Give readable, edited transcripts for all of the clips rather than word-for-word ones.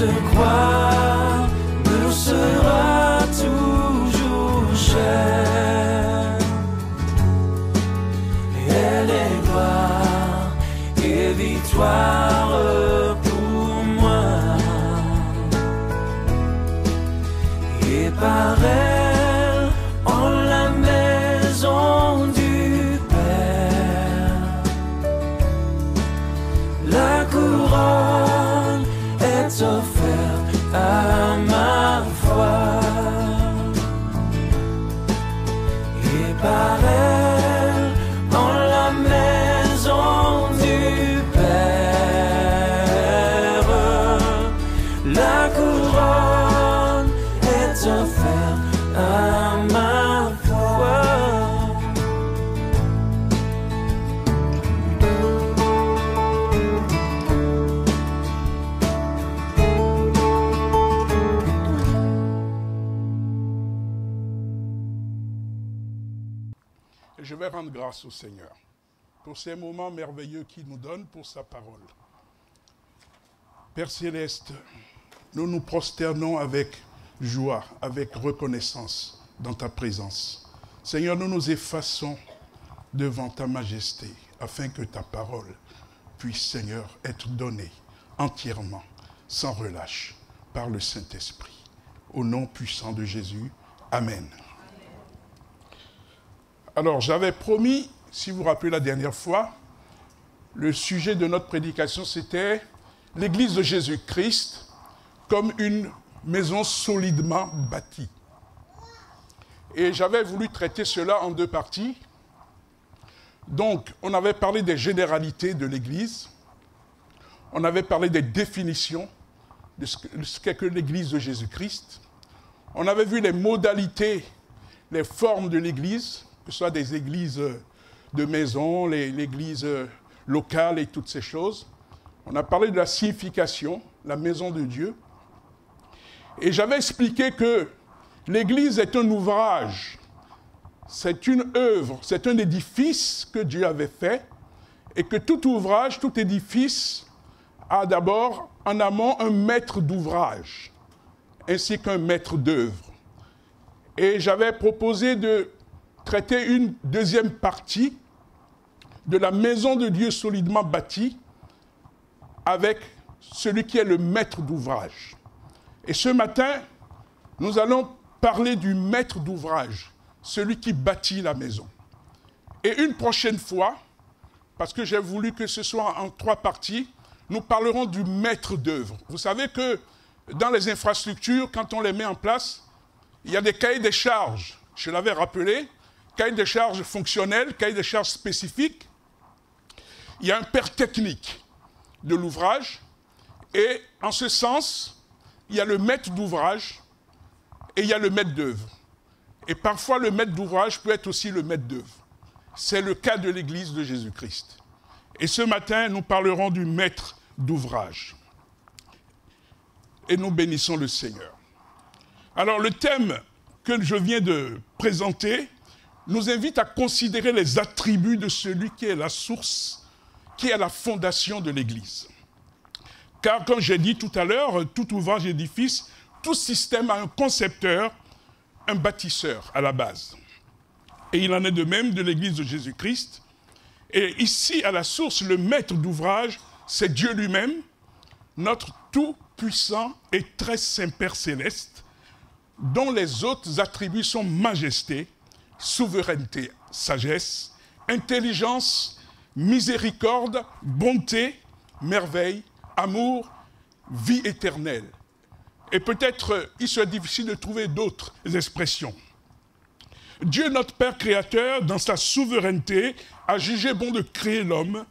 Cette croix me sera toujours chère. Et elle est gloire et victoire pour moi. Et par elle, en la maison du Père, la couronne est offerte à ma foi. Et par elle, en la maison du Père, la couronne est offerte à ma foi. Je vais rendre grâce au Seigneur pour ces moments merveilleux qu'il nous donne pour sa parole. Père Céleste, nous nous prosternons avec joie, avec reconnaissance dans ta présence. Seigneur, nous nous effaçons devant ta majesté afin que ta parole puisse, Seigneur, être donnée entièrement, sans relâche, par le Saint-Esprit. Au nom puissant de Jésus, Amen. Alors, j'avais promis, si vous vous rappelez la dernière fois, le sujet de notre prédication, c'était l'Église de Jésus-Christ comme une maison solidement bâtie. Et j'avais voulu traiter cela en deux parties. Donc, on avait parlé des généralités de l'Église, on avait parlé des définitions de ce qu'est que l'Église de Jésus-Christ, on avait vu les modalités, les formes de l'Église, que ce soit des églises de maison, l'église locale et toutes ces choses. On a parlé de la signification, la maison de Dieu. Et j'avais expliqué que l'église est un ouvrage, c'est une œuvre, c'est un édifice que Dieu avait fait, et que tout ouvrage, tout édifice a d'abord en amont un maître d'ouvrage, ainsi qu'un maître d'œuvre. Et j'avais proposé de traiter une deuxième partie de la maison de Dieu solidement bâtie avec celui qui est le maître d'ouvrage. Et ce matin, nous allons parler du maître d'ouvrage, celui qui bâtit la maison. Et une prochaine fois, parce que j'ai voulu que ce soit en trois parties, nous parlerons du maître d'œuvre. Vous savez que dans les infrastructures, quand on les met en place, il y a des cahiers des charges. Je l'avais rappelé, cahier des charges fonctionnels, cahier des charges spécifiques. Il y a un père technique de l'ouvrage et en ce sens, il y a le maître d'ouvrage et il y a le maître d'œuvre. Et parfois, le maître d'ouvrage peut être aussi le maître d'œuvre. C'est le cas de l'Église de Jésus-Christ. Et ce matin, nous parlerons du maître d'ouvrage. Et nous bénissons le Seigneur. Alors, le thème que je viens de présenter nous invite à considérer les attributs de celui qui est la source, qui est la fondation de l'Église. Car, comme j'ai dit tout à l'heure, tout ouvrage édifice, tout système a un concepteur, un bâtisseur à la base. Et il en est de même de l'Église de Jésus-Christ. Et ici, à la source, le maître d'ouvrage, c'est Dieu lui-même, notre tout-puissant et très saint Père céleste, dont les autres attributs sont majesté, souveraineté, sagesse, intelligence, miséricorde, bonté, merveille, amour, vie éternelle. Et peut-être il serait difficile de trouver d'autres expressions. Dieu, notre Père créateur, dans sa souveraineté, a jugé bon de créer l'homme,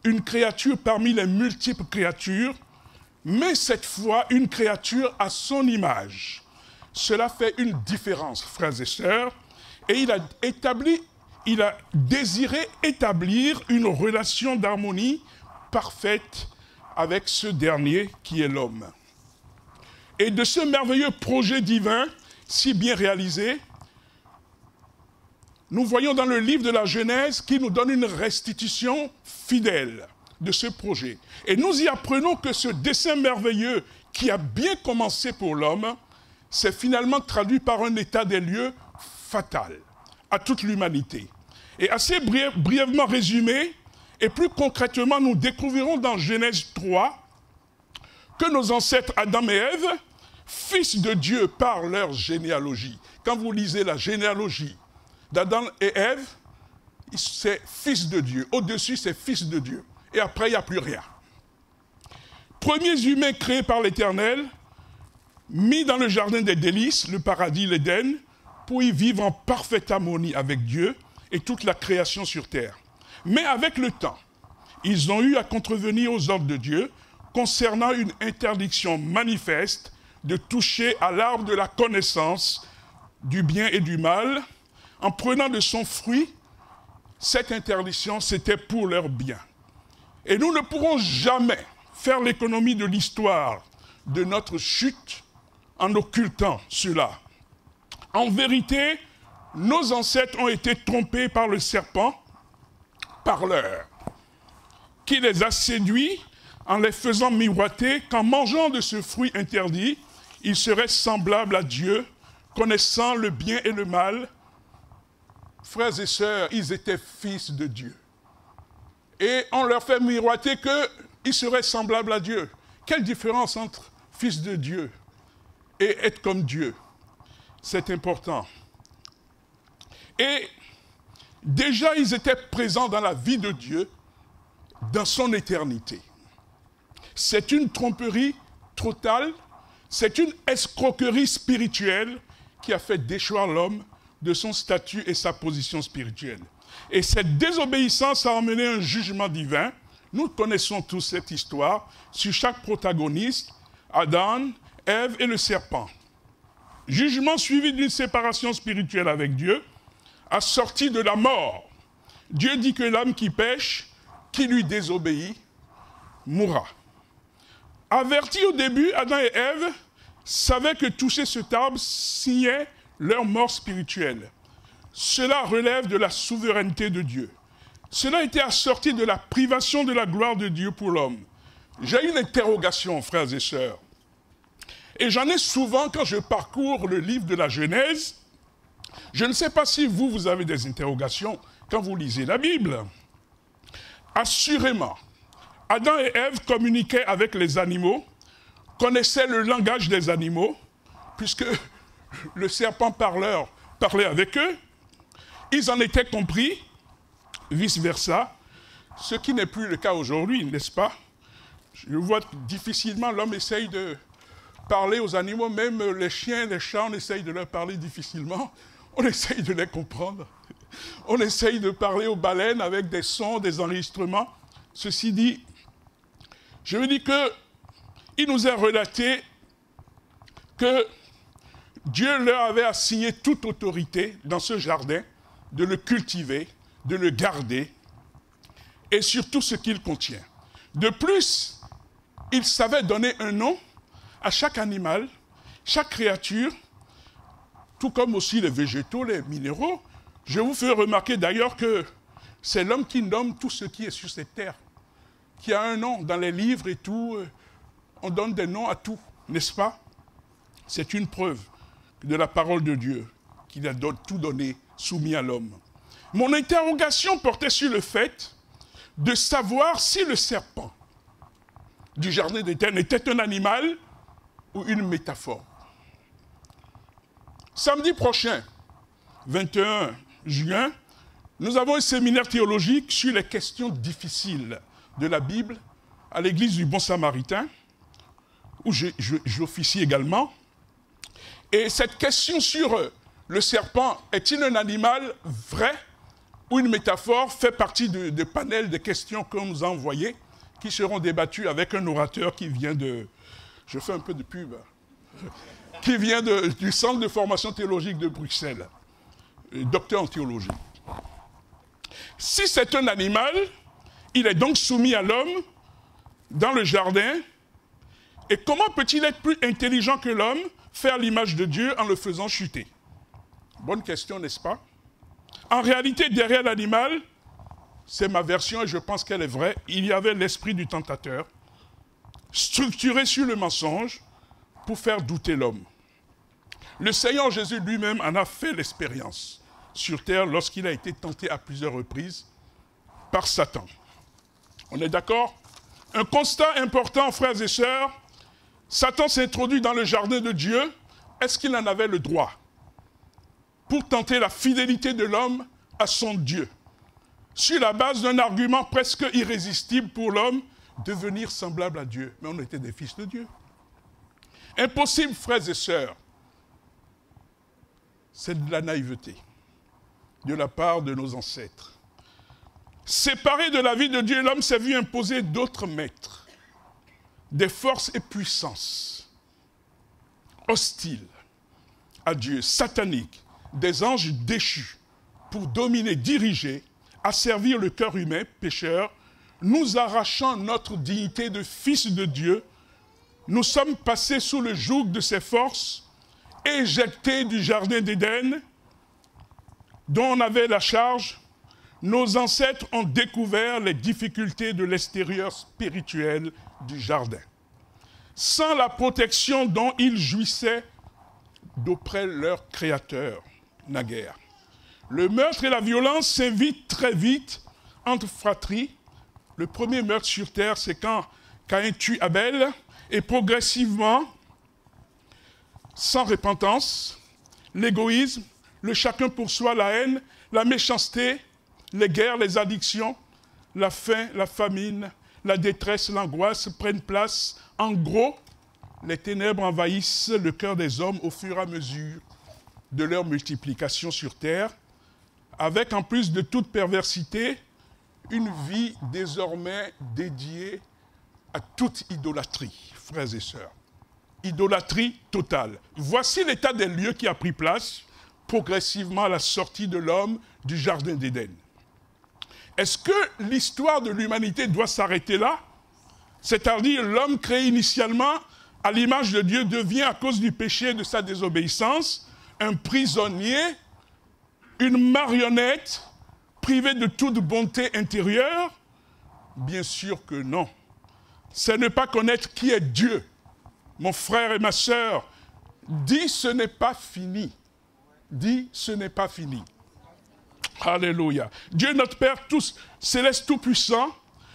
une créature parmi les multiples créatures, mais cette fois une créature à son image. Cela fait une différence, frères et sœurs, et il a désiré établir une relation d'harmonie parfaite avec ce dernier qui est l'homme. Et de ce merveilleux projet divin, si bien réalisé, nous voyons dans le livre de la Genèse qui nous donne une restitution fidèle de ce projet. Et nous y apprenons que ce dessein merveilleux qui a bien commencé pour l'homme s'est finalement traduit par un état des lieux fatal à toute l'humanité. Et assez brièvement résumé, et plus concrètement, nous découvrirons dans Genèse 3 que nos ancêtres Adam et Ève, fils de Dieu par leur généalogie, quand vous lisez la généalogie d'Adam et Ève, c'est fils de Dieu. Au-dessus, c'est fils de Dieu. Et après, il n'y a plus rien. Premiers humains créés par l'Éternel, mis dans le jardin des délices, le paradis, l'Éden, pour y vivre en parfaite harmonie avec Dieu et toute la création sur terre. Mais avec le temps, ils ont eu à contrevenir aux ordres de Dieu concernant une interdiction manifeste de toucher à l'arbre de la connaissance du bien et du mal. En prenant de son fruit, cette interdiction, c'était pour leur bien. Et nous ne pourrons jamais faire l'économie de l'histoire de notre chute en occultant cela. En vérité, nos ancêtres ont été trompés par le serpent, parleur, qui les a séduits en les faisant miroiter qu'en mangeant de ce fruit interdit, ils seraient semblables à Dieu, connaissant le bien et le mal. Frères et sœurs, ils étaient fils de Dieu. Et on leur fait miroiter qu'ils seraient semblables à Dieu. Quelle différence entre fils de Dieu et être comme Dieu? C'est important. Et déjà, ils étaient présents dans la vie de Dieu, dans son éternité. C'est une tromperie totale, c'est une escroquerie spirituelle qui a fait déchoir l'homme de son statut et sa position spirituelle. Et cette désobéissance a emmené un jugement divin. Nous connaissons tous cette histoire sur chaque protagoniste, Adam, Ève et le serpent. Jugement suivi d'une séparation spirituelle avec Dieu, assorti de la mort. Dieu dit que l'âme qui pêche, qui lui désobéit, mourra. Avertis au début, Adam et Ève savaient que toucher cet arbre signait leur mort spirituelle. Cela relève de la souveraineté de Dieu. Cela était assorti de la privation de la gloire de Dieu pour l'homme. J'ai une interrogation, frères et sœurs. Et j'en ai souvent quand je parcours le livre de la Genèse. Je ne sais pas si vous avez des interrogations quand vous lisez la Bible. Assurément, Adam et Ève communiquaient avec les animaux, connaissaient le langage des animaux, puisque le serpent parleur parlait avec eux. Ils en étaient compris, vice-versa, ce qui n'est plus le cas aujourd'hui, n'est-ce pas? Je vois difficilement l'homme essaye de parler aux animaux, même les chiens, les chats, on essaye de leur parler difficilement, on essaye de les comprendre, on essaye de parler aux baleines avec des sons, des enregistrements. Ceci dit, je me dis qu'il nous est relaté que Dieu leur avait assigné toute autorité dans ce jardin, de le cultiver, de le garder, et surtout ce qu'il contient. De plus, il savait donner un nom à chaque animal, chaque créature, tout comme aussi les végétaux, les minéraux. Je vous fais remarquer d'ailleurs que c'est l'homme qui nomme tout ce qui est sur cette terre, qui a un nom dans les livres et tout. On donne des noms à tout, n'est-ce pas? C'est une preuve de la parole de Dieu, qu'il a tout donné, soumis à l'homme. Mon interrogation portait sur le fait de savoir si le serpent du jardin d'Éden était un animal ou une métaphore. Samedi prochain, 21 juin, nous avons un séminaire théologique sur les questions difficiles de la Bible à l'église du Bon Samaritain, où j'officie également. Et cette question sur le serpent, est-il un animal vrai ou une métaphore, fait partie de panel de questions qu'on nous a envoyées, qui seront débattues avec un orateur qui vient de... Je fais un peu de pub. Qui vient du Centre de formation théologique de Bruxelles, docteur en théologie. Si c'est un animal, il est donc soumis à l'homme dans le jardin. Et comment peut-il être plus intelligent que l'homme, faire l'image de Dieu en le faisant chuter? Bonne question, n'est-ce pas? En réalité, derrière l'animal, c'est ma version et je pense qu'elle est vraie, il y avait l'esprit du tentateur, structuré sur le mensonge, pour faire douter l'homme. Le Seigneur Jésus lui-même en a fait l'expérience sur terre lorsqu'il a été tenté à plusieurs reprises par Satan. On est d'accord? Un constat important, frères et sœurs, Satan s'introduit dans le jardin de Dieu. Est-ce qu'il en avait le droit? Pour tenter la fidélité de l'homme à son Dieu, sur la base d'un argument presque irrésistible pour l'homme, devenir semblable à Dieu. Mais on était des fils de Dieu. Impossible, frères et sœurs. C'est de la naïveté de la part de nos ancêtres. Séparé de la vie de Dieu, l'homme s'est vu imposer d'autres maîtres, des forces et puissances hostiles à Dieu, sataniques, des anges déchus, pour dominer, diriger, asservir le cœur humain, pécheur, nous arrachant notre dignité de fils de Dieu. Nous sommes passés sous le joug de ces forces, éjectés du jardin d'Éden, dont on avait la charge. Nos ancêtres ont découvert les difficultés de l'extérieur spirituel du jardin, sans la protection dont ils jouissaient d'auprès leur Créateur, naguère. Le meurtre et la violence s'invitent très vite entre fratries. Le premier meurtre sur terre, c'est quand Caïn tue Abel, et progressivement, sans repentance, l'égoïsme, le chacun pour soi, la haine, la méchanceté, les guerres, les addictions, la faim, la famine, la détresse, l'angoisse prennent place. En gros, les ténèbres envahissent le cœur des hommes au fur et à mesure de leur multiplication sur terre, avec en plus de toute perversité, une vie désormais dédiée à toute idolâtrie, frères et sœurs. Idolâtrie totale. Voici l'état des lieux qui a pris place progressivement à la sortie de l'homme du jardin d'Éden. Est-ce que l'histoire de l'humanité doit s'arrêter là? C'est-à-dire l'homme créé initialement à l'image de Dieu devient à cause du péché et de sa désobéissance un prisonnier, une marionnette privée de toute bonté intérieure? Bien sûr que non. C'est ne pas connaître qui est Dieu. Mon frère et ma sœur, dis ce n'est pas fini. Dis ce n'est pas fini. Alléluia. Dieu notre Père céleste tout-puissant,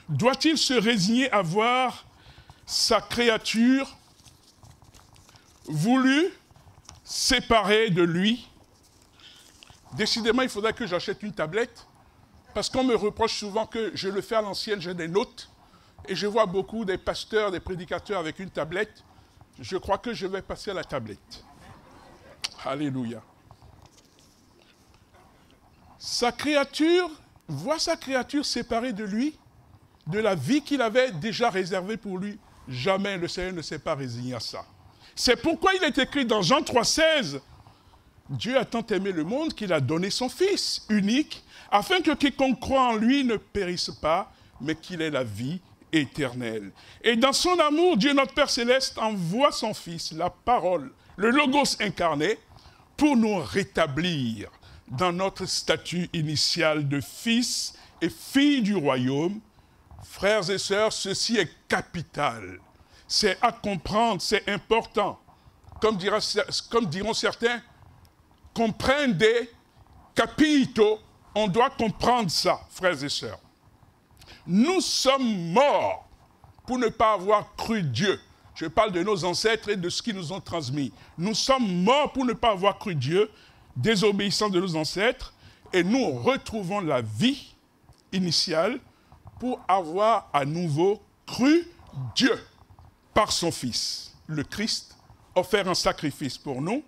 doit-il se résigner à voir sa créature voulue séparée de lui? Décidément, il faudrait que j'achète une tablette, parce qu'on me reproche souvent que je le fais à l'ancienne, j'ai des notes, et je vois beaucoup des pasteurs, des prédicateurs avec une tablette. Je crois que je vais passer à la tablette. Alléluia. Sa créature, voit sa créature séparée de lui, de la vie qu'il avait déjà réservée pour lui. Jamais le Seigneur ne s'est pas résigné à ça. C'est pourquoi il est écrit dans Jean 3,16, Dieu a tant aimé le monde qu'il a donné son Fils unique, afin que quiconque croit en lui ne périsse pas, mais qu'il ait la vie éternelle. Et dans son amour, Dieu notre Père Céleste envoie son Fils, la parole, le Logos incarné, pour nous rétablir dans notre statut initial de fils et filles du royaume. Frères et sœurs, ceci est capital. C'est à comprendre, c'est important. Comme diront certains, comprendre capito, on doit comprendre ça, frères et sœurs. Nous sommes morts pour ne pas avoir cru Dieu. Je parle de nos ancêtres et de ce qu'ils nous ont transmis. Nous sommes morts pour ne pas avoir cru Dieu, désobéissants de nos ancêtres, et nous retrouvons la vie initiale pour avoir à nouveau cru Dieu par son Fils, le Christ, offert un sacrifice pour nous,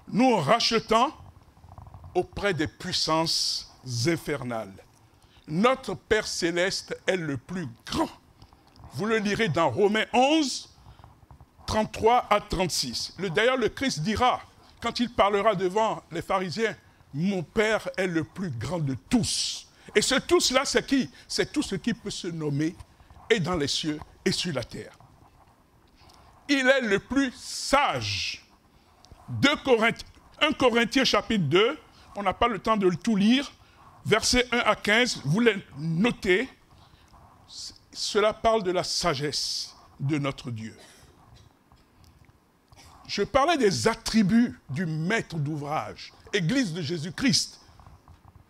nous rachetant auprès des puissances infernales. Notre Père Céleste est le plus grand. Vous le lirez dans Romains 11, 33 à 36. D'ailleurs, le Christ dira, quand il parlera devant les pharisiens, « Mon Père est le plus grand de tous ». Et ce tous-là, c'est qui? C'est tout ce qui peut se nommer, et dans les cieux et sur la terre. Il est le plus sage. 1 Corinthiens chapitre 2, on n'a pas le temps de tout lire, versets 1 à 15, vous les notez. Cela parle de la sagesse de notre Dieu. Je parlais des attributs du maître d'ouvrage, Église de Jésus-Christ.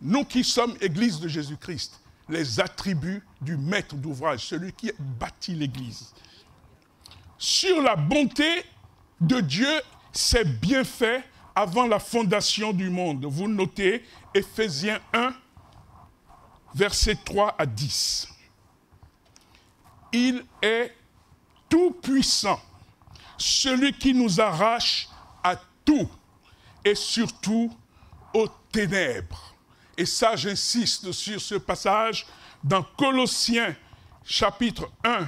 Nous qui sommes Église de Jésus-Christ, les attributs du maître d'ouvrage, celui qui bâtit l'Église. Sur la bonté de Dieu, ses bienfaits avant la fondation du monde. Vous notez Éphésiens 1, versets 3 à 10. Il est tout-puissant, celui qui nous arrache à tout et surtout aux ténèbres. Et ça, j'insiste sur ce passage dans Colossiens chapitre 1,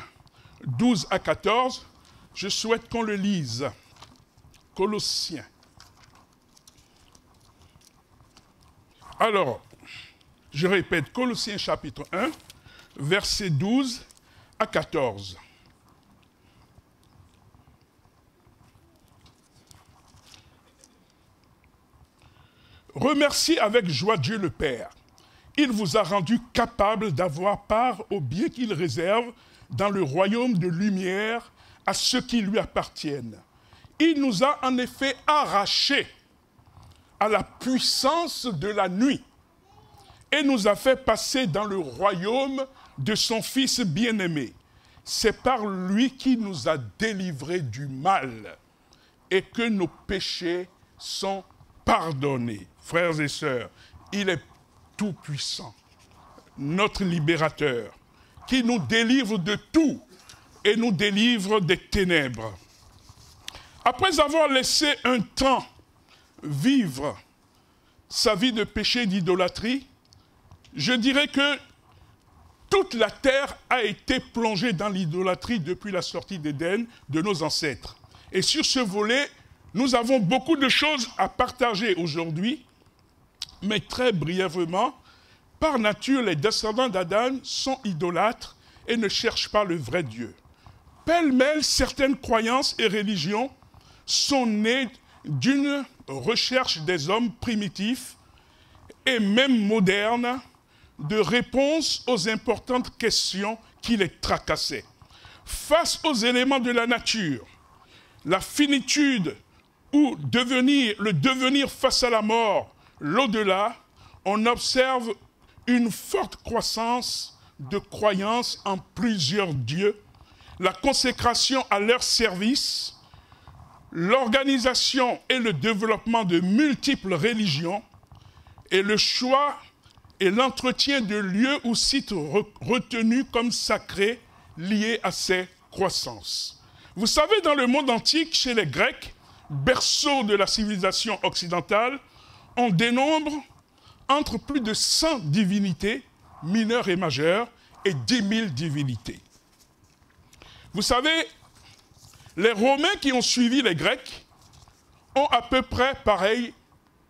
12 à 14. Je souhaite qu'on le lise. Colossiens. Alors, je répète, Colossiens chapitre 1, versets 12 à 14. Remerciez avec joie Dieu le Père. Il vous a rendu capable d'avoir part au bien qu'il réserve dans le royaume de lumière à ceux qui lui appartiennent. Il nous a en effet arrachés à la puissance de la nuit et nous a fait passer dans le royaume de son Fils bien-aimé. C'est par lui qui nous a délivrés du mal et que nos péchés sont pardonnés. Frères et sœurs, il est tout-puissant, notre libérateur, qui nous délivre de tout et nous délivre des ténèbres. Après avoir laissé un temps vivre sa vie de péché et d'idolâtrie, je dirais que toute la terre a été plongée dans l'idolâtrie depuis la sortie d'Éden de nos ancêtres. Et sur ce volet, nous avons beaucoup de choses à partager aujourd'hui, mais très brièvement, par nature, les descendants d'Adam sont idolâtres et ne cherchent pas le vrai Dieu. Pêle-mêle, certaines croyances et religions sont nées d'une recherche des hommes primitifs et même modernes de réponses aux importantes questions qui les tracassaient. Face aux éléments de la nature, la finitude ou le devenir face à la mort, l'au-delà, on observe une forte croissance de croyances en plusieurs dieux, la consécration à leur service, l'organisation et le développement de multiples religions et le choix et l'entretien de lieux ou sites retenus comme sacrés liés à ces croissances. Vous savez, dans le monde antique, chez les Grecs, berceau de la civilisation occidentale, on dénombre entre plus de 100 divinités, mineures et majeures, et 10 000 divinités. Vous savez, les Romains qui ont suivi les Grecs ont à peu près pareil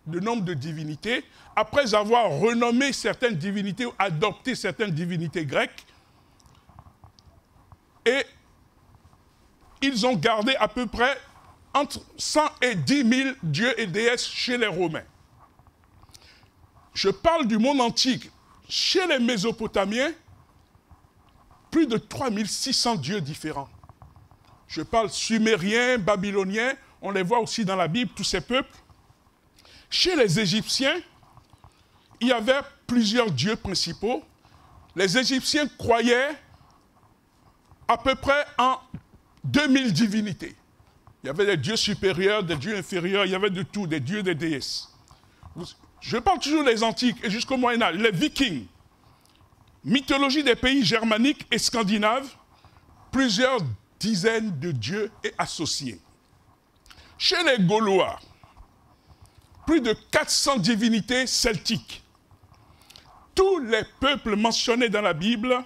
de nombre de divinités, après avoir renommé certaines divinités ou adopté certaines divinités grecques, et ils ont gardé à peu près entre 100 et 10 000 dieux et déesses chez les Romains. Je parle du monde antique. Chez les Mésopotamiens, plus de 3600 dieux différents. Je parle sumériens, babyloniens, on les voit aussi dans la Bible, tous ces peuples. Chez les Égyptiens, il y avait plusieurs dieux principaux. Les Égyptiens croyaient à peu près en 2000 divinités. Il y avait des dieux supérieurs, des dieux inférieurs, il y avait de tout, des dieux, des déesses. Je parle toujours des antiques et jusqu'au Moyen-Âge. Les Vikings, mythologie des pays germaniques et scandinaves, plusieurs dizaines de dieux et associés. Chez les Gaulois, plus de 400 divinités celtiques. Tous les peuples mentionnés dans la Bible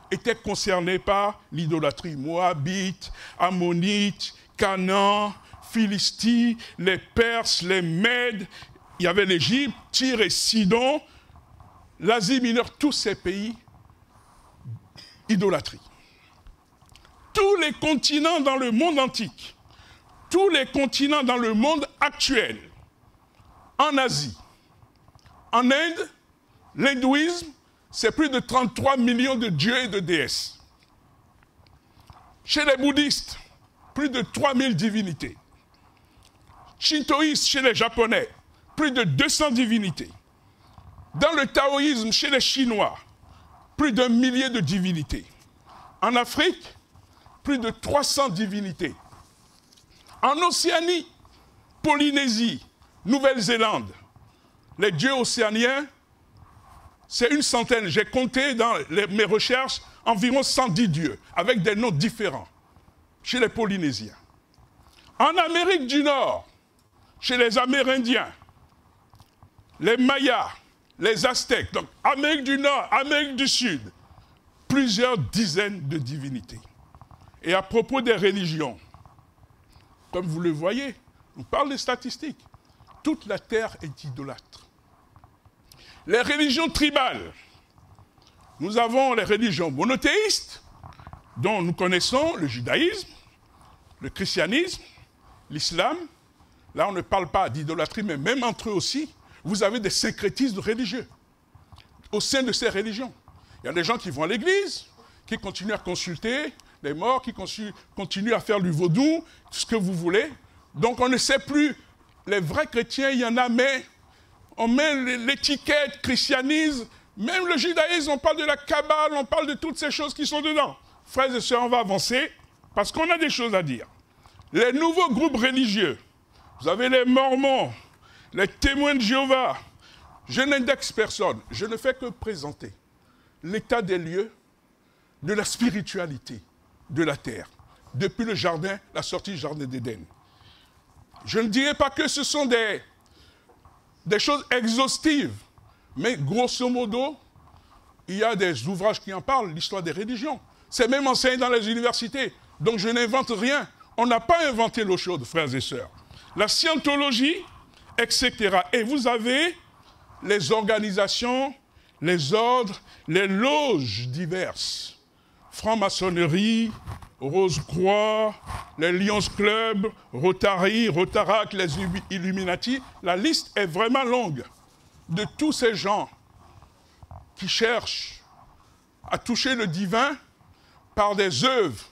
étaient concernés par l'idolâtrie. Moabites, Ammonites, Canaan, Philistie, les Perses, les Mèdes, il y avait l'Égypte, Tyr et Sidon, l'Asie mineure, tous ces pays, idolâtrie. Tous les continents dans le monde antique, tous les continents dans le monde actuel, en Asie, en Inde, l'hindouisme, c'est plus de 33 millions de dieux et de déesses. Chez les bouddhistes, plus de 3000 divinités. shintoïsme chez les Japonais, plus de 200 divinités. Dans le taoïsme chez les Chinois, plus d'1 millier de divinités. En Afrique, plus de 300 divinités. En Océanie, Polynésie, Nouvelle-Zélande, les dieux océaniens, c'est 100. J'ai compté dans mes recherches environ 110 dieux, avec des noms différents, chez les Polynésiens. En Amérique du Nord, chez les Amérindiens, les Mayas, les Aztèques, donc Amérique du Nord, Amérique du Sud, plusieurs dizaines de divinités. Et à propos des religions, comme vous le voyez, on parle des statistiques. Toute la terre est idolâtre. Les religions tribales, nous avons les religions monothéistes, dont nous connaissons le judaïsme, le christianisme, l'islam. Là, on ne parle pas d'idolâtrie, mais même entre eux aussi, vous avez des syncrétismes religieux au sein de ces religions. Il y a des gens qui vont à l'église, qui continuent à consulter les morts, qui continuent à faire du vaudou, tout ce que vous voulez. Donc on ne sait plus, les vrais chrétiens, il y en a, mais on met l'étiquette christianisme, même le judaïsme, on parle de la Kabbale, on parle de toutes ces choses qui sont dedans. Frères et sœurs, on va avancer, parce qu'on a des choses à dire. Les nouveaux groupes religieux, vous avez les Mormons, les témoins de Jéhovah. Je n'indexe personne, je ne fais que présenter l'état des lieux de la spiritualité de la terre, depuis le jardin, la sortie du jardin d'Éden. Je ne dirais pas que ce sont des choses exhaustives, mais grosso modo, il y a des ouvrages qui en parlent, l'histoire des religions. C'est même enseigné dans les universités, donc je n'invente rien. On n'a pas inventé l'eau chaude, frères et sœurs. La scientologie, etc. Et vous avez les organisations, les ordres, les loges diverses. Franc-maçonnerie, Rose-Croix, les Lions Club, Rotary, Rotaract, les Illuminati. La liste est vraiment longue de tous ces gens qui cherchent à toucher le divin par des œuvres,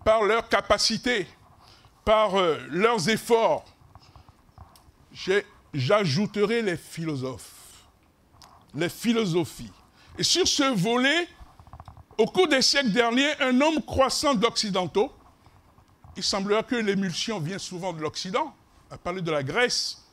par leur capacité, par leurs efforts. J'ajouterai les philosophes, les philosophies. Et sur ce volet, au cours des siècles derniers, un nombre croissant d'occidentaux, il semblerait que l'émulsion vient souvent de l'Occident, à parler de la Grèce,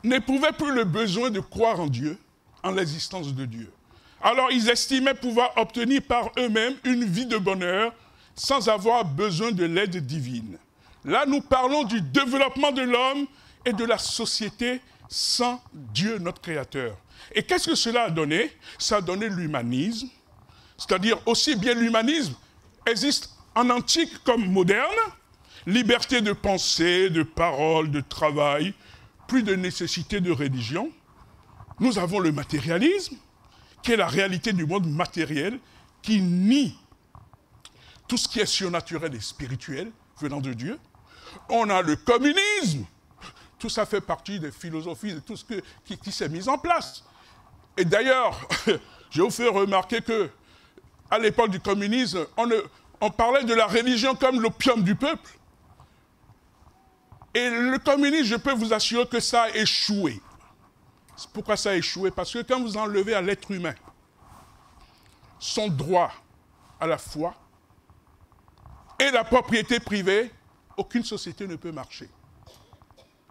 n'éprouvaient plus le besoin de croire en Dieu, en l'existence de Dieu. Alors ils estimaient pouvoir obtenir par eux-mêmes une vie de bonheur sans avoir besoin de l'aide divine. Là, nous parlons du développement de l'homme et de la société sans Dieu, notre Créateur. Et qu'est-ce que cela a donné? Ça a donné l'humanisme, c'est-à-dire aussi bien l'humanisme existe en antique comme moderne, liberté de pensée, de parole, de travail, plus de nécessité de religion. Nous avons le matérialisme, qui est la réalité du monde matériel, qui nie tout ce qui est surnaturel et spirituel venant de Dieu. On a le communisme, tout ça fait partie des philosophies, de tout ce qui s'est mis en place. Et d'ailleurs, je vous fais remarquer qu'à l'époque du communisme, on parlait de la religion comme l'opium du peuple. Et le communisme, je peux vous assurer que ça a échoué. Pourquoi ça a échoué? Parce que quand vous enlevez à l'être humain son droit à la foi et la propriété privée, aucune société ne peut marcher.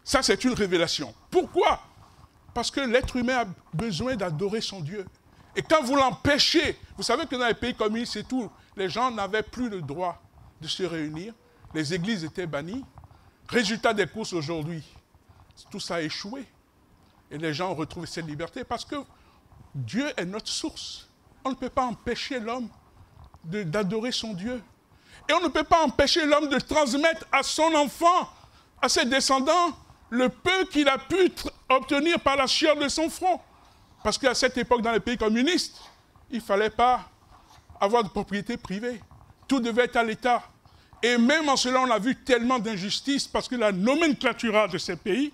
Ça, c'est une révélation. Pourquoi? Parce que l'être humain a besoin d'adorer son Dieu. Et quand vous l'empêchez, vous savez que dans les pays communistes, c'est tout. Les gens n'avaient plus le droit de se réunir. Les églises étaient bannies. Résultat des courses aujourd'hui, tout ça a échoué. Et les gens ont retrouvé cette liberté parce que Dieu est notre source. On ne peut pas empêcher l'homme d'adorer son Dieu. Et on ne peut pas empêcher l'homme de transmettre à son enfant, à ses descendants, le peu qu'il a pu obtenir par la sueur de son front. Parce qu'à cette époque, dans les pays communistes, il ne fallait pas avoir de propriété privée. Tout devait être à l'État. Et même en cela, on a vu tellement d'injustices parce que la nomenclatura de ces pays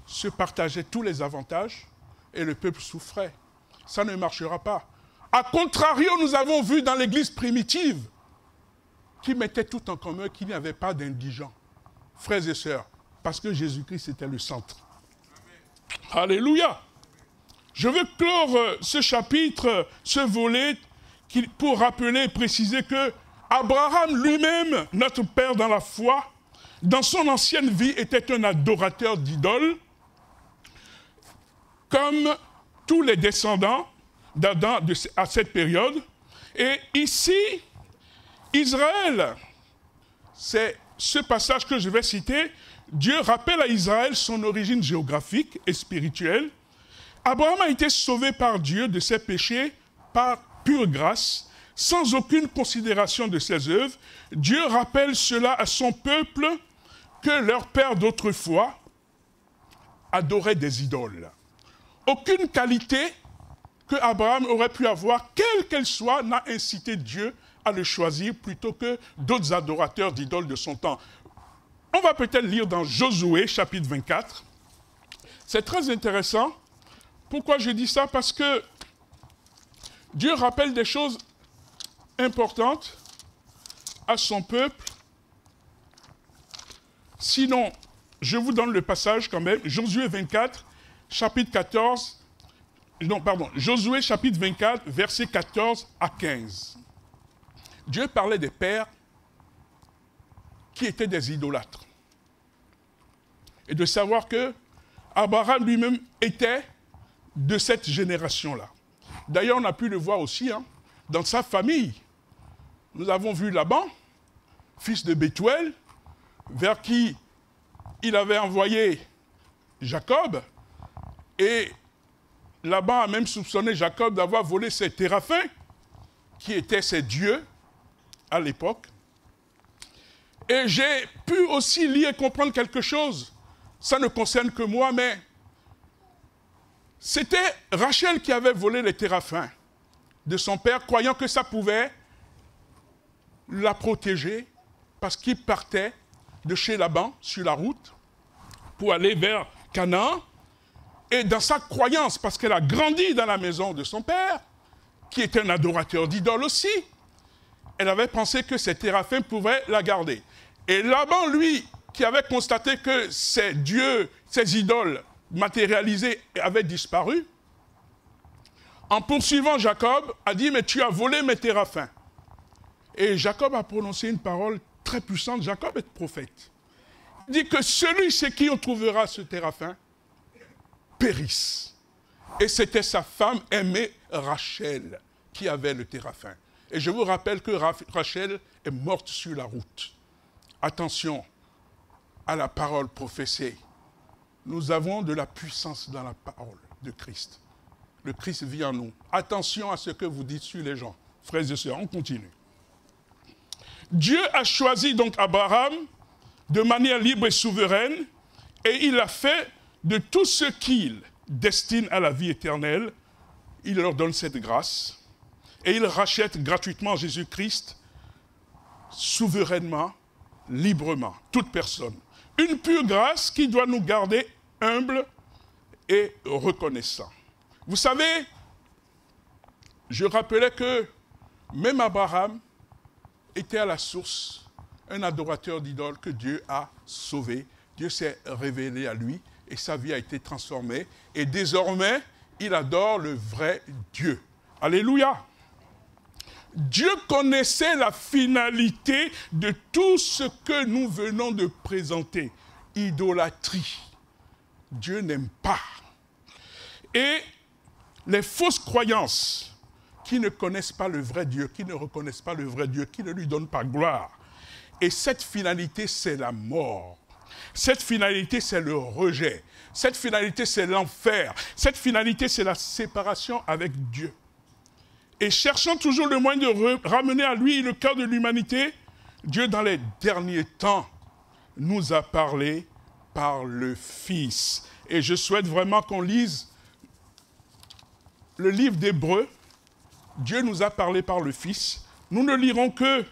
se partageait tous les avantages et le peuple souffrait. Ça ne marchera pas. A contrario, nous avons vu dans l'Église primitive qui mettait tout en commun, qu'il n'y avait pas d'indigents. frères et sœurs? Parce que Jésus-Christ était le centre. Alléluia. Je veux clore ce chapitre, ce volet, pour rappeler et préciser que Abraham lui-même, notre père dans la foi, dans son ancienne vie, était un adorateur d'idoles, comme tous les descendants d'Adam à cette période. Et ici, Israël, c'est ce passage que je vais citer, Dieu rappelle à Israël son origine géographique et spirituelle. Abraham a été sauvé par Dieu de ses péchés par pure grâce, sans aucune considération de ses œuvres. Dieu rappelle cela à son peuple que leur père d'autrefois adorait des idoles. Aucune qualité que Abraham aurait pu avoir, quelle qu'elle soit, n'a incité Dieu à le choisir plutôt que d'autres adorateurs d'idoles de son temps. On va peut-être lire dans Josué, chapitre 24. C'est très intéressant. Pourquoi je dis ça? Parce que Dieu rappelle des choses importantes à son peuple. Sinon, je vous donne le passage quand même. Josué 24, chapitre 14. Non, pardon. Josué, chapitre 24, versets 14 à 15. Dieu parlait des pères qui étaient des idolâtres. Et de savoir que Abraham lui-même était de cette génération-là. D'ailleurs, on a pu le voir aussi dans sa famille. Nous avons vu Laban, fils de Bethuel, vers qui il avait envoyé Jacob. Et Laban a même soupçonné Jacob d'avoir volé ses téraphins, qui étaient ses dieux à l'époque. Et j'ai pu aussi lire et comprendre quelque chose. Ça ne concerne que moi, mais c'était Rachel qui avait volé les téraphins de son père, croyant que ça pouvait la protéger, parce qu'il partait de chez Laban, sur la route, pour aller vers Canaan. Et dans sa croyance, parce qu'elle a grandi dans la maison de son père, qui était un adorateur d'idoles aussi, elle avait pensé que ces téraphins pouvaient la garder. Et Laban, lui, qui avait constaté que ces dieux, ces idoles matérialisées avaient disparu, en poursuivant Jacob, a dit « Mais tu as volé mes téraphins ». Et Jacob a prononcé une parole très puissante. Jacob est prophète. Il dit que celui chez qui on trouvera ce téraphin périsse. Et c'était sa femme aimée Rachel qui avait le téraphin. Et je vous rappelle que Rachel est morte sur la route. Attention à la parole professée. Nous avons de la puissance dans la parole de Christ. Le Christ vit en nous. Attention à ce que vous dites sur les gens. Frères et sœurs, on continue. Dieu a choisi donc Abraham de manière libre et souveraine, et il a fait de tous ceux qu'il destine à la vie éternelle, il leur donne cette grâce, et il rachète gratuitement Jésus-Christ, souverainement, librement, toute personne. Une pure grâce qui doit nous garder humbles et reconnaissants. Vous savez, je rappelais que même Abraham était à la source un adorateur d'idoles que Dieu a sauvé. Dieu s'est révélé à lui et sa vie a été transformée. Et désormais, il adore le vrai Dieu. Alléluia! Dieu connaissait la finalité de tout ce que nous venons de présenter. Idolâtrie. Dieu n'aime pas. Et les fausses croyances qui ne connaissent pas le vrai Dieu, qui ne reconnaissent pas le vrai Dieu, qui ne lui donnent pas gloire. Et cette finalité, c'est la mort. Cette finalité, c'est le rejet. Cette finalité, c'est l'enfer. Cette finalité, c'est la séparation avec Dieu. Et cherchant toujours le moyen de ramener à lui le cœur de l'humanité, Dieu, dans les derniers temps, nous a parlé par le Fils. Et je souhaite vraiment qu'on lise le livre d'Hébreux. Dieu nous a parlé par le Fils. Nous ne lirons que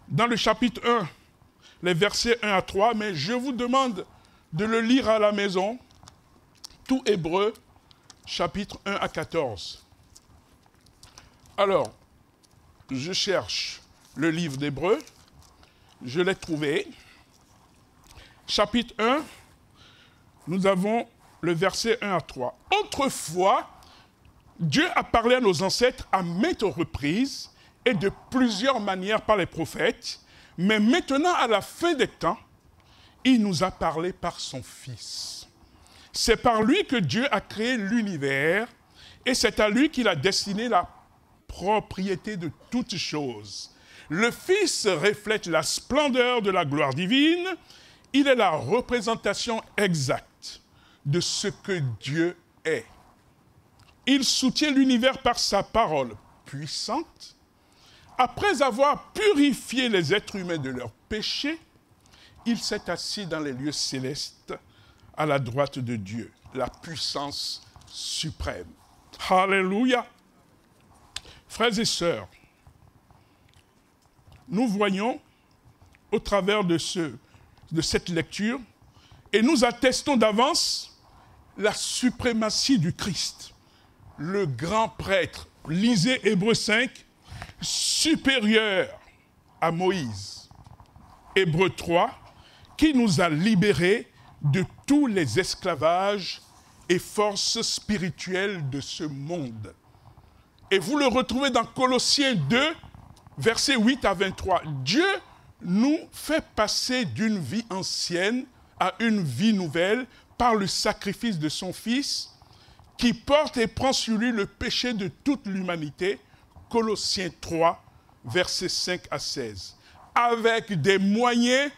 dans le chapitre 1, les versets 1 à 3, mais je vous demande de le lire à la maison, tout Hébreux, chapitre 1 à 14. Alors, je cherche le livre d'Hébreux, je l'ai trouvé, chapitre 1, nous avons le verset 1 à 3. « Autrefois, Dieu a parlé à nos ancêtres à maintes reprises et de plusieurs manières par les prophètes, mais maintenant, à la fin des temps, il nous a parlé par son Fils. C'est par lui que Dieu a créé l'univers et c'est à lui qu'il a destiné la propriété de toutes choses. Le Fils reflète la splendeur de la gloire divine. Il est la représentation exacte de ce que Dieu est. Il soutient l'univers par sa parole puissante. Après avoir purifié les êtres humains de leurs péchés, il s'est assis dans les lieux célestes à la droite de Dieu, la puissance suprême. Alléluia. Frères et sœurs, nous voyons au travers de cette lecture et nous attestons d'avance la suprématie du Christ, le grand prêtre, lisez Hébreux 5, supérieur à Moïse. Hébreux 3, qui nous a libérés de tous les esclavages et forces spirituelles de ce monde. Et vous le retrouvez dans Colossiens 2, versets 8 à 23. Dieu nous fait passer d'une vie ancienne à une vie nouvelle par le sacrifice de son Fils qui porte et prend sur lui le péché de toute l'humanité. Colossiens 3, versets 5 à 16. Avec des moyens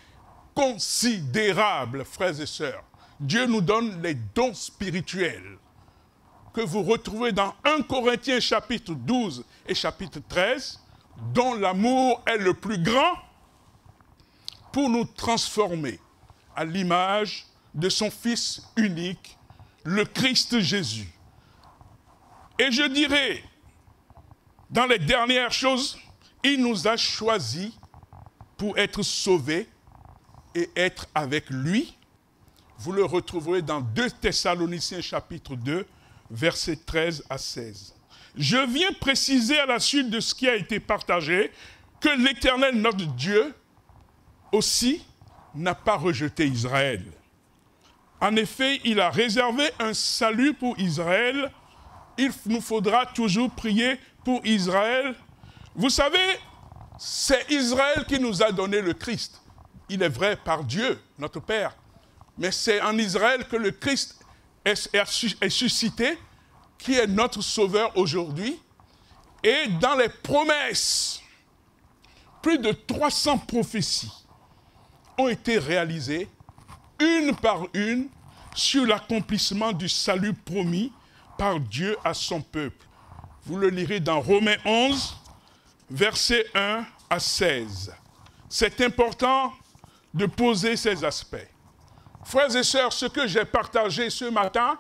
considérables, frères et sœurs. Dieu nous donne les dons spirituels que vous retrouvez dans 1 Corinthiens chapitre 12 et chapitre 13, dont l'amour est le plus grand pour nous transformer à l'image de son Fils unique, le Christ Jésus. Et je dirais, dans les dernières choses, il nous a choisis pour être sauvés et être avec lui. Vous le retrouverez dans 2 Thessaloniciens chapitre 2, versets 13 à 16. Je viens préciser à la suite de ce qui a été partagé que l'Éternel, notre Dieu, aussi n'a pas rejeté Israël. En effet, il a réservé un salut pour Israël. Il nous faudra toujours prier pour Israël. Vous savez, c'est Israël qui nous a donné le Christ. Il est vrai par Dieu, notre Père. Mais c'est en Israël que le Christ est suscité, qui est notre Sauveur aujourd'hui. Et dans les promesses, plus de 300 prophéties ont été réalisées, une par une, sur l'accomplissement du salut promis par Dieu à son peuple. Vous le lirez dans Romains 11, versets 1 à 16. C'est important de poser ces aspects. Frères et sœurs, ce que j'ai partagé ce matin,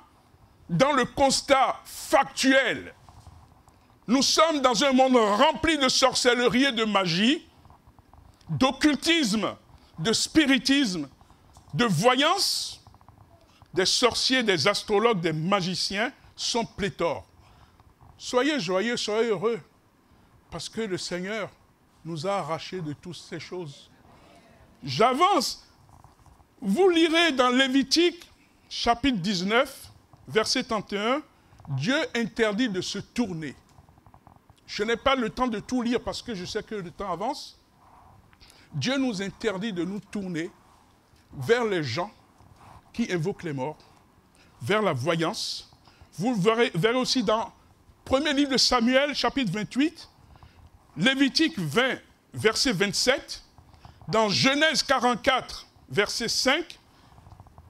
dans le constat factuel, nous sommes dans un monde rempli de sorcellerie et de magie, d'occultisme, de spiritisme, de voyance. Des sorciers, des astrologues, des magiciens sont pléthores. Soyez joyeux, soyez heureux, parce que le Seigneur nous a arrachés de toutes ces choses. J'avance. Vous lirez dans Lévitique, chapitre 19, verset 31, Dieu interdit de se tourner. Je n'ai pas le temps de tout lire parce que je sais que le temps avance. Dieu nous interdit de nous tourner vers les gens qui invoquent les morts, vers la voyance. Vous verrez aussi dans le 1er livre de Samuel, chapitre 28, Lévitique 20, verset 27, dans Genèse 44, verset 5,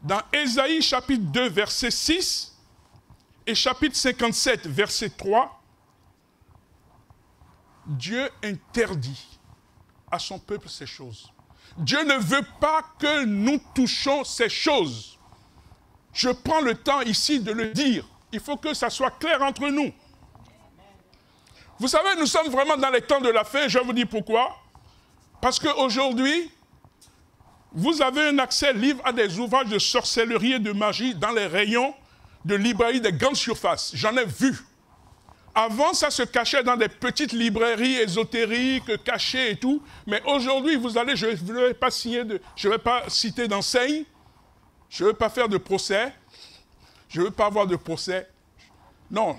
dans Ésaïe, chapitre 2, verset 6, et chapitre 57, verset 3, Dieu interdit à son peuple ces choses. Dieu ne veut pas que nous touchions ces choses. Je prends le temps ici de le dire. Il faut que ça soit clair entre nous. Vous savez, nous sommes vraiment dans les temps de la fin. Je vous dis pourquoi. Parce qu'aujourd'hui, vous avez un accès libre à des ouvrages de sorcellerie et de magie dans les rayons de librairie des grandes surfaces. J'en ai vu. Avant, ça se cachait dans des petites librairies ésotériques, cachées et tout. Mais aujourd'hui, vous allez, je ne vais pas citer d'enseigne, Je ne veux pas faire de procès. Je ne veux pas avoir de procès. Non.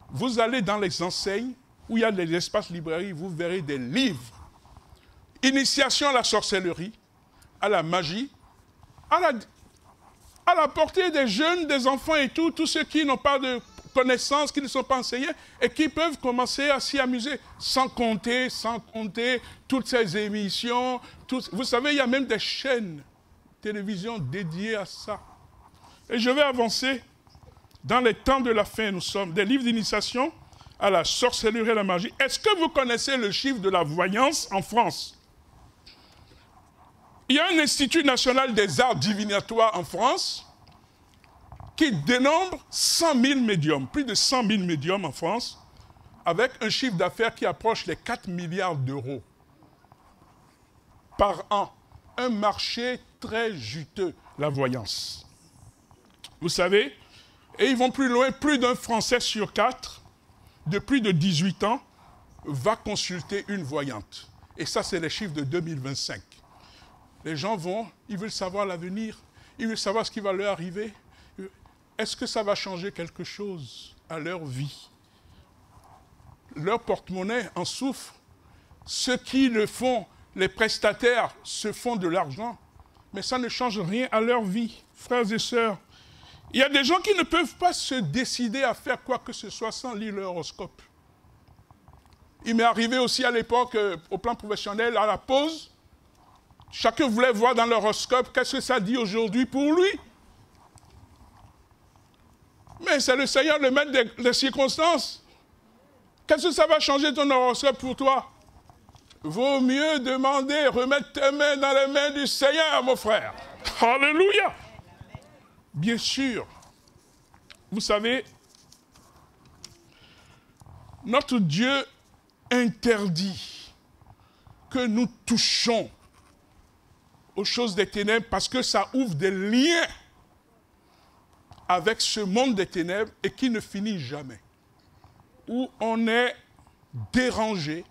Vous allez dans les enseignes où il y a des espaces librairies, vous verrez des livres. Initiation à la sorcellerie, à la magie, à la portée des jeunes, des enfants et tout, tous ceux qui n'ont pas de connaissances, qui ne sont pas enseignés et qui peuvent commencer à s'y amuser, sans compter toutes ces émissions. Vous savez, il y a même des chaînes télévision dédiées à ça. Et je vais avancer. Dans les temps de la fin, nous sommes des livres d'initiation à la sorcellerie et à la magie. Est-ce que vous connaissez le chiffre de la voyance en France? Il y a un institut national des arts divinatoires en France qui dénombre 100 000 médiums, plus de 100 000 médiums en France, avec un chiffre d'affaires qui approche les 4 milliards d'euros par an. Un marché très juteux, la voyance. Vous savez, et ils vont plus loin, plus d'un Français sur 4, de plus de 18 ans, va consulter une voyante. Et ça, c'est les chiffres de 2025. Les gens ils veulent savoir l'avenir, ils veulent savoir ce qui va leur arriver. Est-ce que ça va changer quelque chose à leur vie? Leur porte-monnaie en souffre. Ceux qui le font, les prestataires, se font de l'argent, mais ça ne change rien à leur vie, frères et sœurs. Il y a des gens qui ne peuvent pas se décider à faire quoi que ce soit sans lire leur horoscope. Il m'est arrivé aussi à l'époque, au plan professionnel, à la pause, chacun voulait voir dans l'horoscope qu'est-ce que ça dit aujourd'hui pour lui. Mais c'est le Seigneur, le maître des circonstances. Qu'est-ce que ça va changer ton horoscope pour toi? Vaut mieux demander, remettre tes mains dans les mains du Seigneur, mon frère. Alléluia. Bien sûr, vous savez, notre Dieu interdit que nous touchions aux choses des ténèbres parce que ça ouvre des liens avec ce monde des ténèbres et qui ne finit jamais. Où on est dérangé,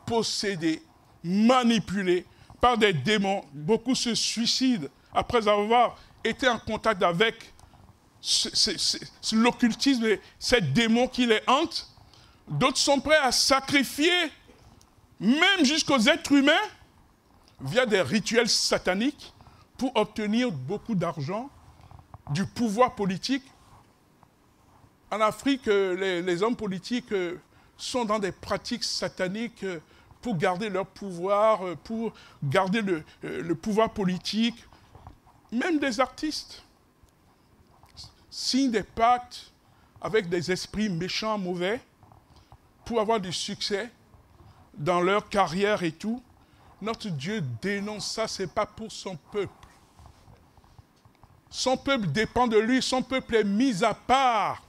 possédé, manipulé par des démons. Beaucoup se suicident après avoir été en contact avec l'occultisme et ces démons qui les hantent. D'autres sont prêts à sacrifier, même jusqu'aux êtres humains, via des rituels sataniques, pour obtenir beaucoup d'argent, du pouvoir politique. En Afrique, les hommes politiques sont dans des pratiques sataniques pour garder leur pouvoir, pour garder le pouvoir politique. Même des artistes signent des pactes avec des esprits méchants, mauvais, pour avoir du succès dans leur carrière et tout. Notre Dieu dénonce ça, ce n'est pas pour son peuple. Son peuple dépend de lui, son peuple est mis à part.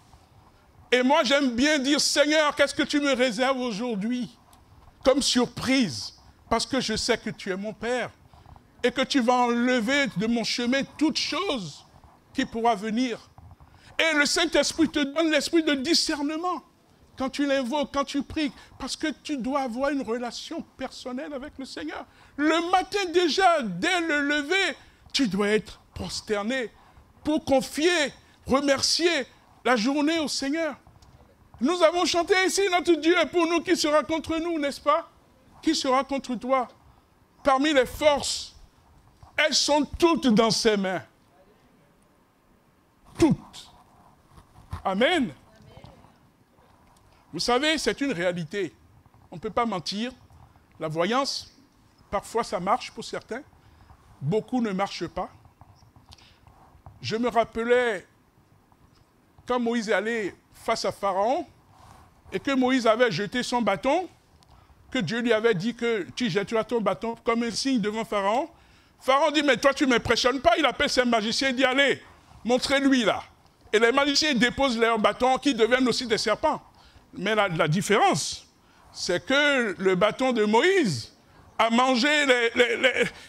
Et moi, j'aime bien dire, Seigneur, qu'est-ce que tu me réserves aujourd'hui comme surprise? Parce que je sais que tu es mon Père et que tu vas enlever de mon chemin toute chose qui pourra venir. Et le Saint-Esprit te donne l'esprit de discernement quand tu l'invoques, quand tu pries, parce que tu dois avoir une relation personnelle avec le Seigneur. Le matin déjà, dès le lever, tu dois être prosterné pour confier, remercier la journée au Seigneur. Nous avons chanté ici, notre Dieu est pour nous, qui sera contre nous, n'est-ce pas? Qui sera contre toi? Parmi les forces, elles sont toutes dans ses mains. Toutes. Amen. Vous savez, c'est une réalité. On ne peut pas mentir. La voyance, parfois ça marche pour certains. Beaucoup ne marchent pas. Je me rappelais quand Moïse est allé face à Pharaon et que Moïse avait jeté son bâton, que Dieu lui avait dit que tu jetteras ton bâton comme un signe devant Pharaon. Pharaon dit, mais toi tu ne m'impressionnes pas. Il appelle ses magiciens et dit, allez, montrez-lui là. Et les magiciens déposent leurs bâtons qui deviennent aussi des serpents. Mais la différence, c'est que le bâton de Moïse a mangé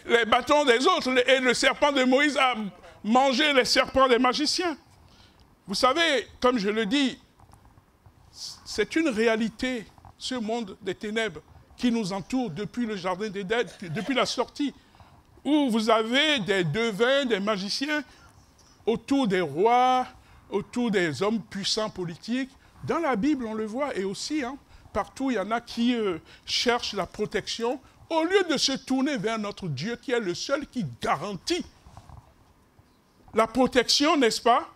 les bâtons des autres et le serpent de Moïse a mangé les serpents des magiciens. Vous savez, comme je le dis, c'est une réalité, ce monde des ténèbres qui nous entoure depuis le jardin d'Éden, depuis la sortie. où vous avez des devins, des magiciens autour des rois, autour des hommes puissants politiques. Dans la Bible, on le voit, et aussi, partout, il y en a qui cherchent la protection, au lieu de se tourner vers notre Dieu, qui est le seul qui garantit la protection, n'est-ce pas?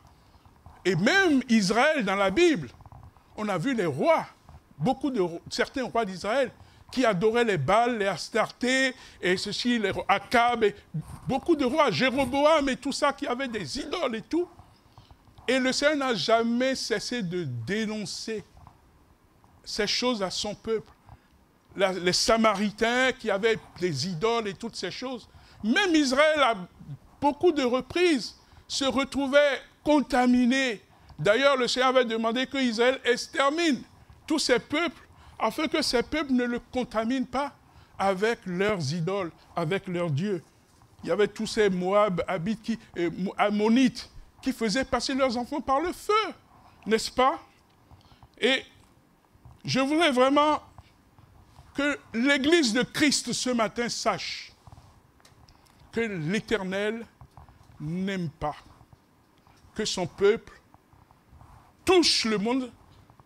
Et même Israël, dans la Bible, on a vu les rois, certains rois d'Israël, qui adoraient les Baals, les Astartés, et ceci, les Akab, et beaucoup de rois, Jéroboam et tout ça, qui avaient des idoles et tout. Et le Seigneur n'a jamais cessé de dénoncer ces choses à son peuple. Les Samaritains qui avaient des idoles et toutes ces choses. Même Israël, à beaucoup de reprises, se retrouvait contaminé. D'ailleurs, le Seigneur avait demandé que Israël extermine tous ces peuples, afin que ces peuples ne le contaminent pas avec leurs idoles, avec leurs dieux. Il y avait tous ces Ammonites qui faisaient passer leurs enfants par le feu, n'est-ce pas? Et je voudrais vraiment que l'Église de Christ ce matin sache que l'Éternel n'aime pas que son peuple touche le monde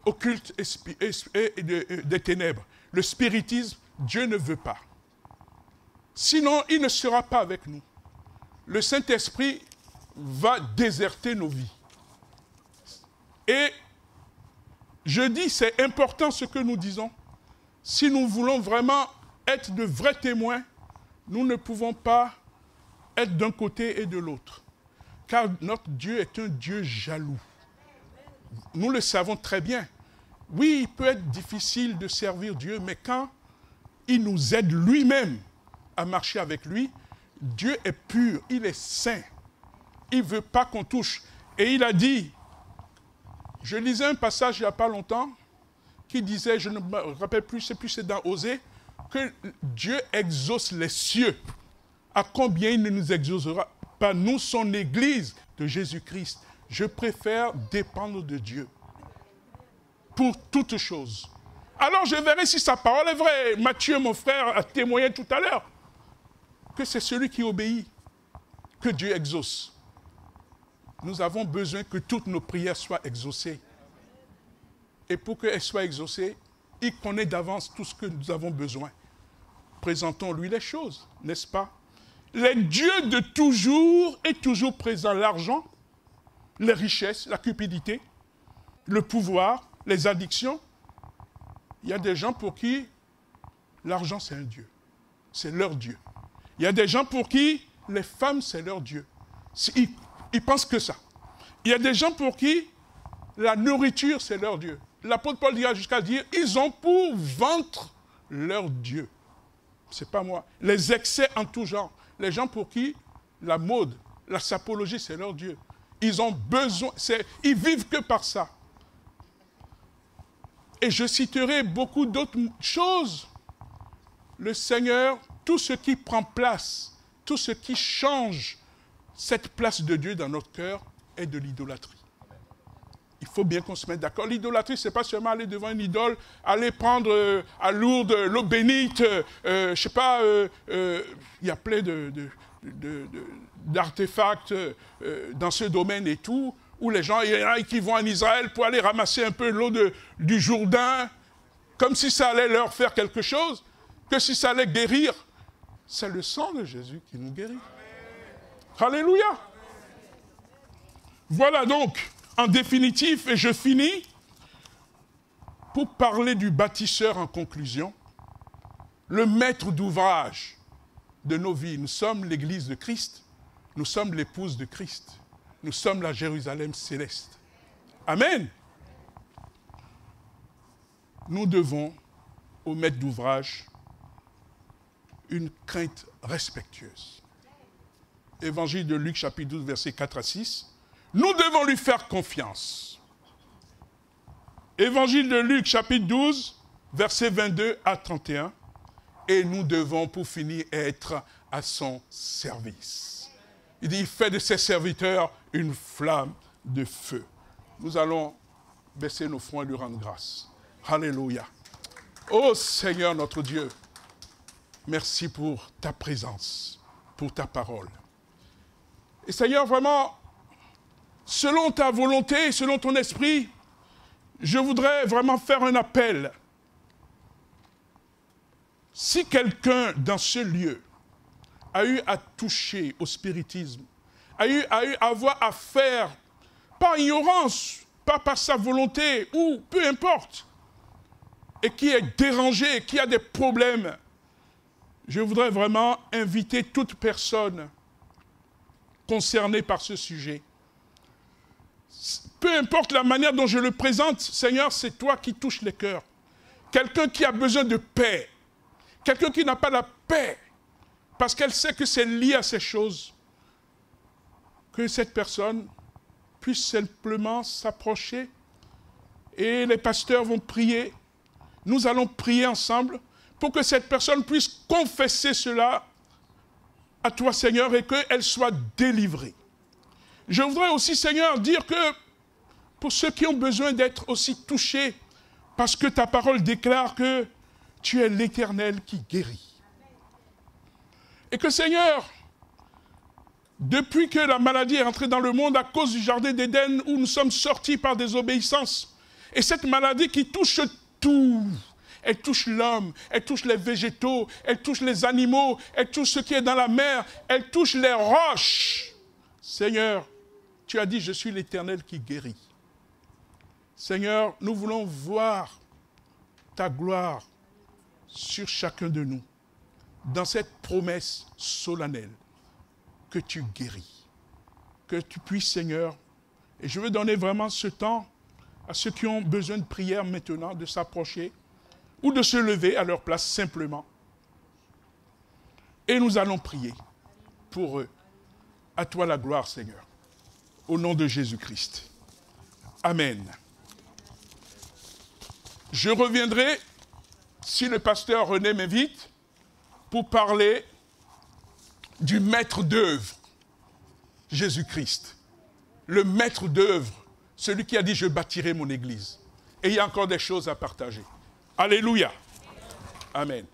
occulte et des ténèbres. Le spiritisme, Dieu ne veut pas. Sinon, il ne sera pas avec nous. Le Saint-Esprit va déserter nos vies. Et je dis, c'est important ce que nous disons. Si nous voulons vraiment être de vrais témoins, nous ne pouvons pas être d'un côté et de l'autre. Car notre Dieu est un Dieu jaloux. Nous le savons très bien. Oui, il peut être difficile de servir Dieu, mais quand il nous aide lui-même à marcher avec lui, Dieu est pur, il est saint. Il ne veut pas qu'on touche. Et il a dit, je lisais un passage il n'y a pas longtemps, qui disait, je ne me rappelle plus, je ne sais plus, c'est dans Osée, que Dieu exauce les cieux. À combien il ne nous exaucera pas, nous, son Église de Jésus-Christ. Je préfère dépendre de Dieu pour toutes choses. Alors je verrai si sa parole est vraie. Matthieu, mon frère, a témoigné tout à l'heure que c'est celui qui obéit que Dieu exauce. Nous avons besoin que toutes nos prières soient exaucées. Et pour qu'elles soient exaucées, il connaît d'avance tout ce que nous avons besoin. Présentons-lui les choses, n'est-ce pas? Les dieux de toujours est toujours présent. L'argent, les richesses, la cupidité, le pouvoir, les addictions. Il y a des gens pour qui l'argent c'est un dieu. C'est leur dieu. Il y a des gens pour qui les femmes c'est leur dieu. Ils pensent que ça. Il y a des gens pour qui la nourriture c'est leur dieu. L'apôtre Paul dira jusqu'à dire, ils ont pour ventre leur Dieu. Ce n'est pas moi. Les excès en tout genre. Les gens pour qui la mode, la sapologie, c'est leur Dieu. Ils ont besoin, ils vivent que par ça. Et je citerai beaucoup d'autres choses. Le Seigneur, tout ce qui prend place, tout ce qui change cette place de Dieu dans notre cœur est de l'idolâtrie. Il faut bien qu'on se mette d'accord. L'idolâtrie, ce n'est pas seulement aller devant une idole, aller prendre à Lourdes l'eau bénite, je ne sais pas, il y a plein d'artefacts dans ce domaine et tout, où les gens, il y en a qui vont en Israël pour aller ramasser un peu l'eau du Jourdain, comme si ça allait leur faire quelque chose, que si ça allait guérir. C'est le sang de Jésus qui nous guérit. Alléluia. Voilà donc. En définitive, et je finis, pour parler du bâtisseur en conclusion, le maître d'ouvrage de nos vies. Nous sommes l'Église de Christ, nous sommes l'épouse de Christ, nous sommes la Jérusalem céleste. Amen. Nous devons au maître d'ouvrage une crainte respectueuse. Évangile de Luc, chapitre 12, versets 4 à 6. Nous devons lui faire confiance. Évangile de Luc, chapitre 12, versets 22 à 31. Et nous devons, pour finir, être à son service. Il dit, il fait de ses serviteurs une flamme de feu. Nous allons baisser nos fronts et lui rendre grâce. Alléluia. Ô Seigneur notre Dieu, merci pour ta présence. pour ta parole. Et Seigneur, vraiment, selon ta volonté, selon ton esprit, je voudrais vraiment faire un appel. Si quelqu'un dans ce lieu a eu à toucher au spiritisme, a eu à avoir à faire, par ignorance, pas par sa volonté, ou peu importe, et qui est dérangé, qui a des problèmes, je voudrais vraiment inviter toute personne concernée par ce sujet. Peu importe la manière dont je le présente, Seigneur, c'est toi qui touches les cœurs. Quelqu'un qui a besoin de paix, quelqu'un qui n'a pas la paix, parce qu'elle sait que c'est lié à ces choses, que cette personne puisse simplement s'approcher et les pasteurs vont prier. Nous allons prier ensemble pour que cette personne puisse confesser cela à toi, Seigneur, et qu'elle soit délivrée. Je voudrais aussi, Seigneur, dire que pour ceux qui ont besoin d'être aussi touchés, parce que ta parole déclare que tu es l'Éternel qui guérit. Et que, Seigneur, depuis que la maladie est entrée dans le monde à cause du jardin d'Éden où nous sommes sortis par désobéissance, et cette maladie qui touche tout, elle touche l'homme, elle touche les végétaux, elle touche les animaux, elle touche ce qui est dans la mer, elle touche les roches. Seigneur, tu as dit, je suis l'Éternel qui guérit. Seigneur, nous voulons voir ta gloire sur chacun de nous, dans cette promesse solennelle, que tu guéris, que tu puisses, Seigneur, et je veux donner vraiment ce temps à ceux qui ont besoin de prière maintenant, de s'approcher, ou de se lever à leur place simplement. Et nous allons prier pour eux. À toi la gloire, Seigneur, au nom de Jésus-Christ. Amen. Je reviendrai, si le pasteur René m'invite, pour parler du maître d'œuvre, Jésus-Christ. Le maître d'œuvre, celui qui a dit « Je bâtirai mon église ». Et il y a encore des choses à partager. Alléluia. Amen.